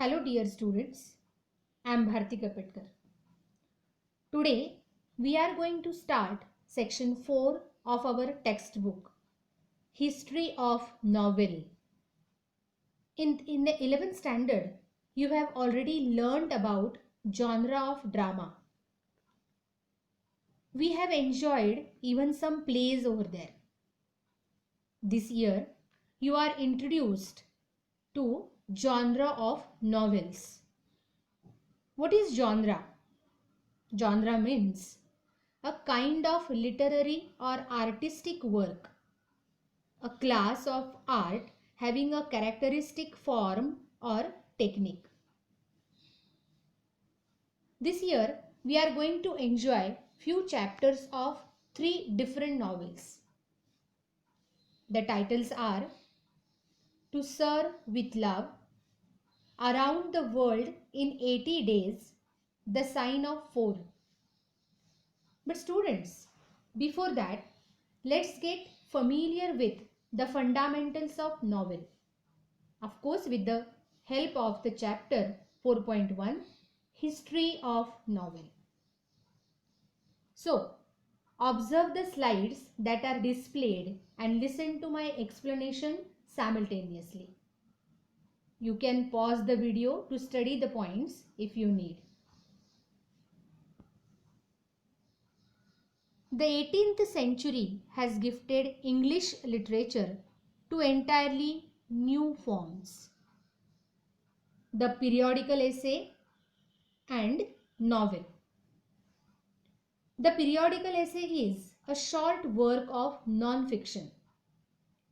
Hello dear students, I am Bharti Kapetkar. Today we are going to start section 4 of our textbook, History of Novel. In the 11th standard, you have already learned about genre of drama. We have enjoyed even some plays over there. This year, you are introduced to genre of novels. What is genre? Genre means a kind of literary or artistic work, a class of art having a characteristic form or technique. This year, we are going to enjoy few chapters of 3 different novels. The titles are To Serve with Love, Around the World in 80 Days, The Sign of Four. But students, before that, let's get familiar with the fundamentals of novel. Of course, with the help of the chapter 4.1, History of Novel. So, observe the slides that are displayed and listen to my explanation simultaneously. You can pause the video to study the points if you need. The 18th century has gifted English literature to entirely new forms. The periodical essay and novel. The periodical essay is a short work of non-fiction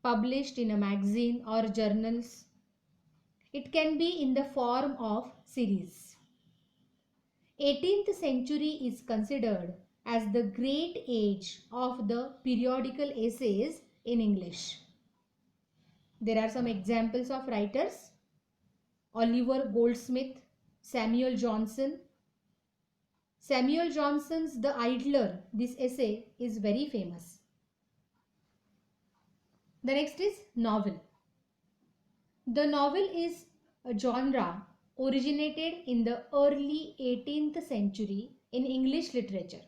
published in a magazine or journals. It can be in the form of series. 18th century is considered as the great age of the periodical essays in English. There are some examples of writers: Oliver Goldsmith, Samuel Johnson. Samuel Johnson's The Idler, this essay is very famous. The next is novel. The novel is a genre originated in the early 18th century in English literature.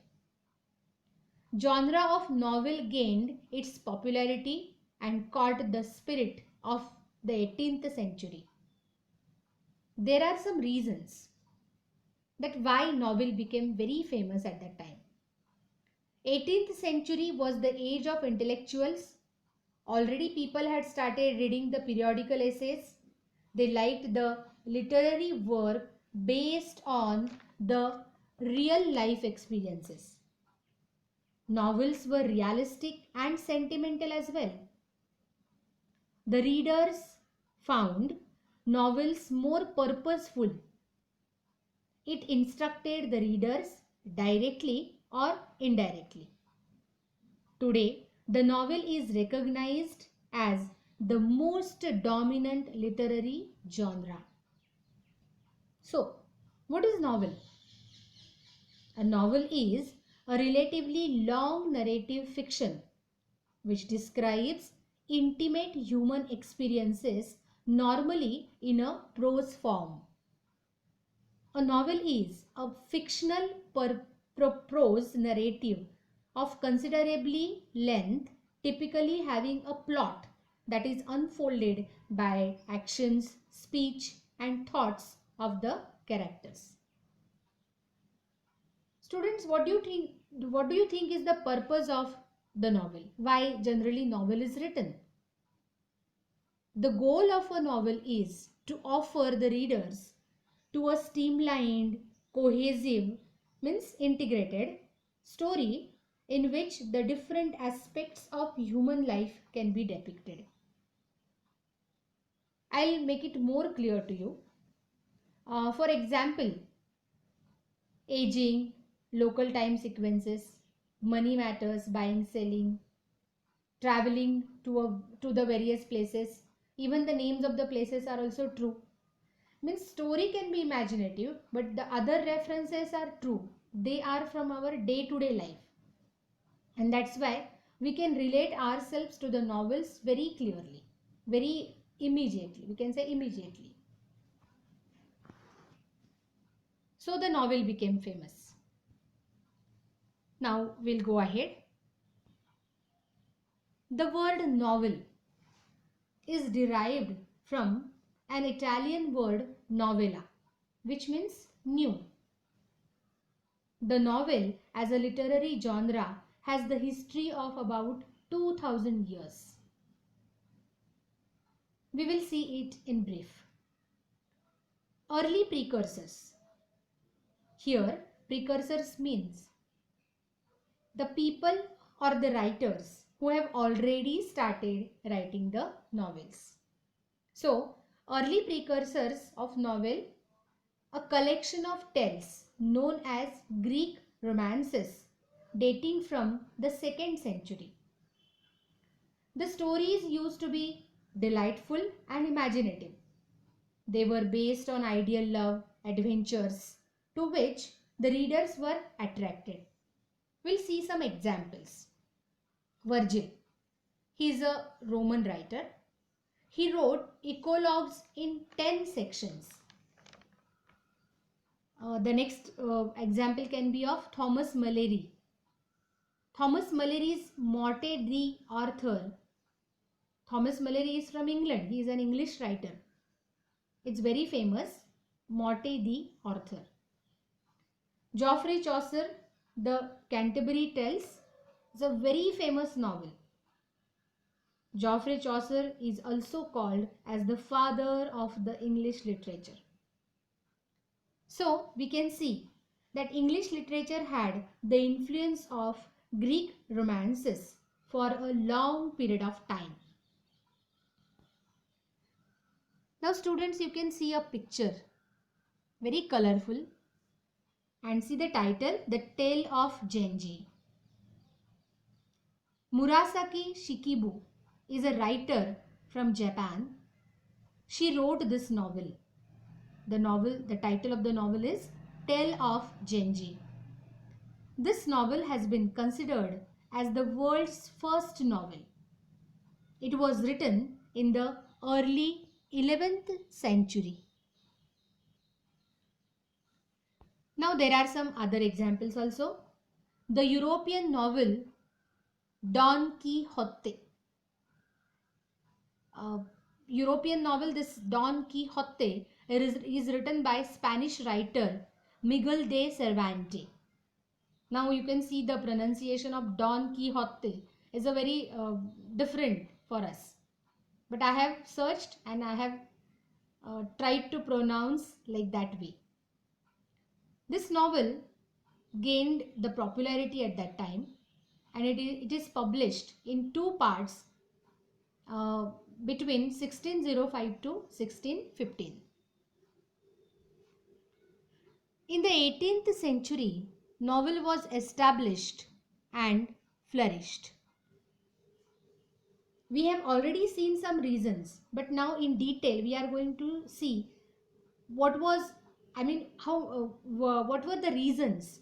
Genre of novel gained its popularity and caught the spirit of the 18th century. There are some reasons that why novel became very famous at that time. 18th century was the age of intellectuals. Already people had started reading the periodical essays. They liked the literary work based on the real life experiences. Novels were realistic and sentimental as well. The readers found novels more purposeful. It instructed the readers directly or indirectly. Today, the novel is recognized as the most dominant literary genre. So, what is novel? A novel is a relatively long narrative fiction which describes intimate human experiences, normally in a prose form. A novel is a fictional prose narrative of considerably length, typically having a plot that is unfolded by actions, speech, and thoughts of the characters. Students, what do you think is the purpose of the novel? Why generally novel is written? The goal of a novel is to offer the readers to a streamlined, cohesive, means integrated story in which the different aspects of human life can be depicted. I'll make it more clear to you. For example, aging, local time sequences, money matters, buying, selling, traveling to the various places. Even the names of the places are also true. Means story can be imaginative, but the other references are true. They are from our day-to-day life. And that's why we can relate ourselves to the novels very clearly, very immediately. We can say immediately. So the novel became famous. Now we'll go ahead. The word novel is derived from an Italian word novella, which means new. The novel as a literary genre has the history of about 2000 years. We will see it in brief. Early precursors. Here, precursors means the people or the writers who have already started writing the novels. So, early precursors of novel, a collection of tales known as Greek romances dating from the 2nd century. The stories used to be delightful and imaginative. They were based on ideal love, adventures, to which the readers were attracted. We'll see some examples. Virgil, he is a Roman writer. He wrote eclogues in 10 sections. The next example can be of Thomas Malory. Thomas Malory's Morte d'Arthur. Thomas Malory is from England. He is an English writer. It's very famous. Morte d'Arthur. Geoffrey Chaucer, The Canterbury Tales, is a very famous novel. Geoffrey Chaucer is also called as the father of the English literature. So we can see that English literature had the influence of Greek romances for a long period of time. Now students, you can see a picture, very colorful, and see the title, The Tale of Genji. Murasaki Shikibu is a writer from Japan. She wrote this novel. The title of the novel is Tale of Genji. This novel has been considered as the world's first novel. It was written in the early 11th century. Now there are some other examples also. The European novel Don Quixote. European novel, this Don Quixote is written by Spanish writer Miguel de Cervantes. Now you can see the pronunciation of Don Quixote is a very different for us. But I have searched and I have tried to pronounce like that way. This novel gained the popularity at that time, and it is published in two parts between 1605 to 1615. In the 18th century, novel was established and flourished. We have already seen some reasons, but now in detail we are going to see what were the reasons.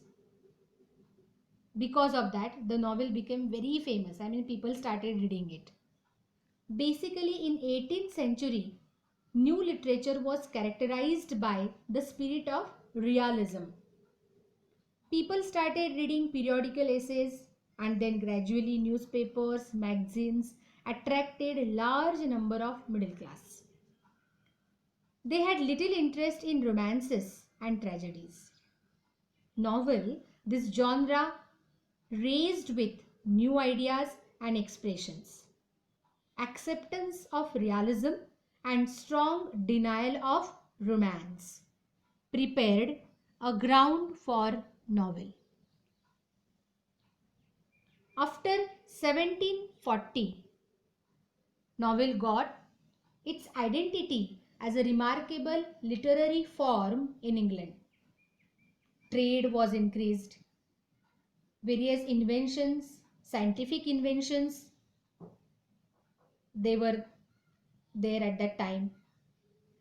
Because of that, the novel became very famous. People started reading it. Basically, in 18th century, new literature was characterized by the spirit of realism. People started reading periodical essays, and then gradually newspapers, magazines attracted a large number of middle class. They had little interest in romances and tragedies. Novel, this genre, raised with new ideas and expressions, acceptance of realism and strong denial of romance, prepared a ground for novel. After 1740, novel got its identity as a remarkable literary form in England. Trade was increased. Various inventions, scientific inventions, they were there at that time.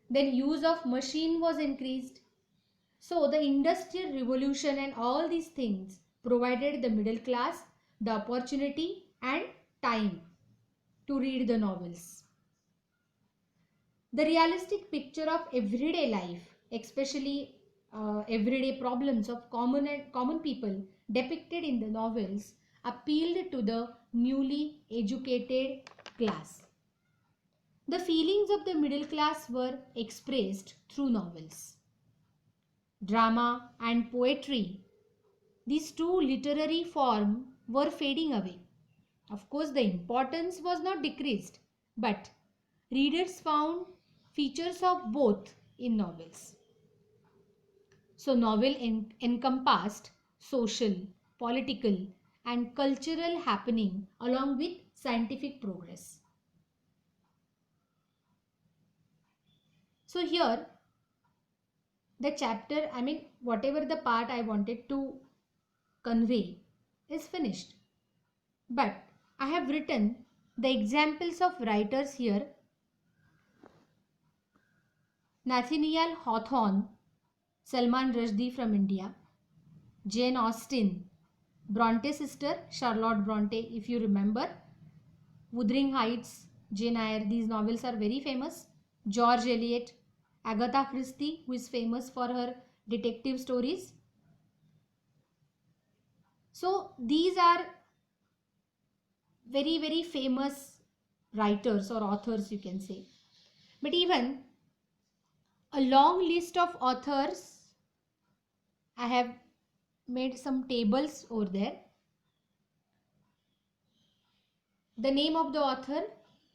Then use of machine was increased. So the industrial revolution and all these things provided the middle class the opportunity and time to read the novels. The realistic picture of everyday life, especially everyday problems of common people depicted in the novels appealed to the newly educated class. The feelings of the middle class were expressed through novels. Drama and poetry, these two literary forms were fading away. Of course, the importance was not decreased, but readers found features of both in novels. So, novel encompassed social, political, and cultural happening along with scientific progress. So, here the chapter, whatever the part I wanted to convey is finished. But I have written the examples of writers here: Nathaniel Hawthorne, Salman Rushdie from India, Jane Austen, Bronte sister, Charlotte Bronte, if you remember, Wuthering Heights, Jane Eyre, these novels are very famous. George Eliot, Agatha Christie, who is famous for her detective stories. So these are very, very famous writers or authors, you can say. But even a long list of authors, I have made some tables over there. The name of the author,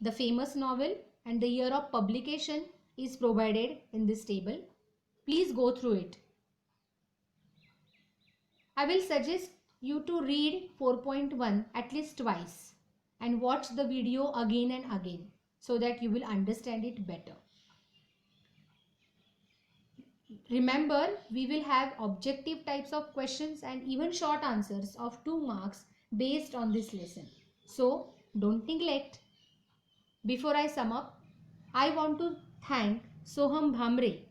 the famous novel, and the year of publication is provided in this table. Please go through it. I will suggest you to read 4.1 at least twice and watch the video again and again so that you will understand it better. Remember, we will have objective types of questions and even short answers of 2 marks based on this lesson. So, don't neglect. Before I sum up, I want to thank Soham Bhamre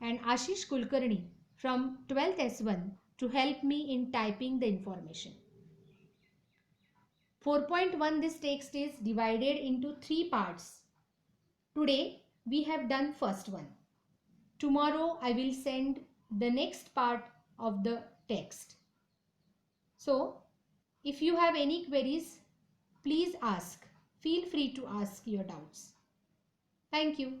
and Ashish Kulkarni from 12th S1 to help me in typing the information. 4.1, this text is divided into 3 parts. Today we have done first one. Tomorrow I will send the next part of the text. So if you have any queries, please ask. Feel free to ask your doubts. Thank you.